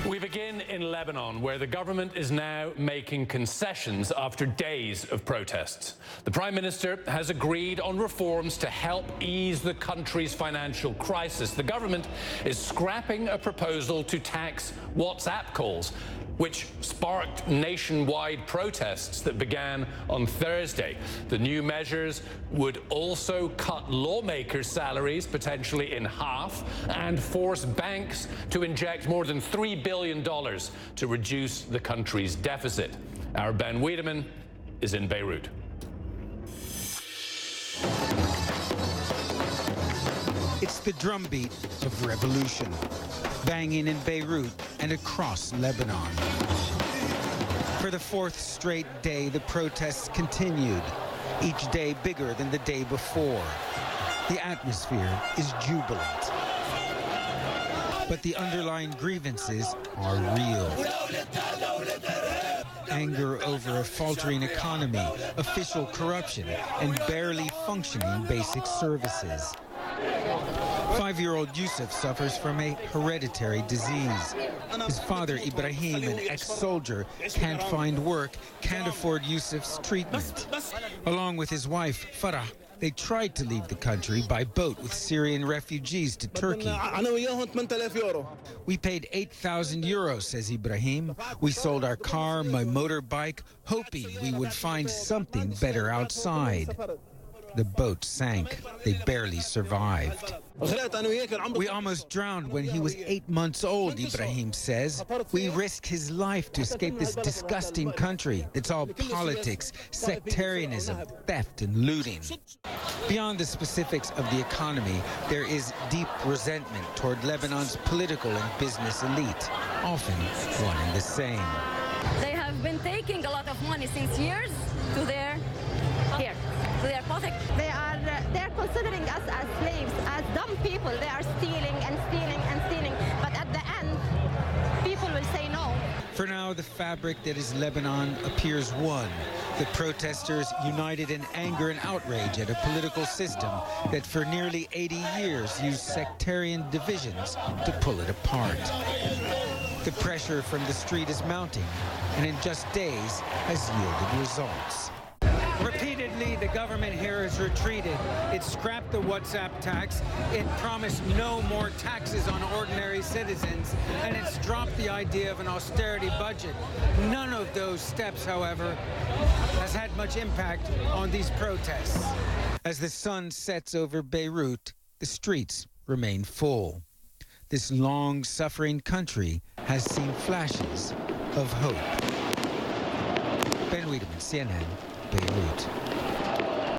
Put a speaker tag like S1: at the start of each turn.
S1: We begin in Lebanon, where the government is now making concessions after days of protests. The Prime Minister has agreed on reforms to help ease the country's financial crisis. The government is scrapping a proposal to tax WhatsApp calls, which sparked nationwide protests that began on Thursday. The new measures would also cut lawmakers' salaries potentially in half and force banks to inject more than $3 billion to reduce the country's deficit. Our Ben Wiedemann is in Beirut.
S2: It's the drumbeat of revolution, banging in Beirut and across Lebanon. For the fourth straight day, the protests continued, each day bigger than the day before. The atmosphere is jubilant. But the underlying grievances are real. Anger over a faltering economy, official corruption, and barely functioning basic services. 5-year-old Yusuf suffers from a hereditary disease. His father, Ibrahim, an ex-soldier, can't find work, can't afford Yusuf's treatment. Along with his wife, Farah, they tried to leave the country by boat with Syrian refugees to Turkey. We paid 8,000 euros, says Ibrahim. We sold our car, my motorbike, hoping we would find something better outside. The boat sank. They barely survived. We almost drowned when he was 8 months old, Ibrahim says. We risked his life to escape this disgusting country. It's all politics, sectarianism, theft, and looting. Beyond the specifics of the economy, there is deep resentment toward Lebanon's political and business elite, often one and the same.
S3: They have been taking a lot of money since years to their pocket.
S4: They're considering us as slaves, as dumb people. They are stealing and stealing and stealing. But at the end, people will say no.
S2: For now, the fabric that is Lebanon appears one. The protesters united in anger and outrage at a political system that for nearly 80 years used sectarian divisions to pull it apart. The pressure from the street is mounting, and in just days has yielded results. Repeatedly, the government here has retreated. It scrapped the WhatsApp tax, it promised no more taxes on ordinary citizens, and it's dropped the idea of an austerity budget. None of those steps, however, has had much impact on these protests. As the sun sets over Beirut, the streets remain full. This long-suffering country has seen flashes of hope. Ben Wiedemann, CNN, Beirut.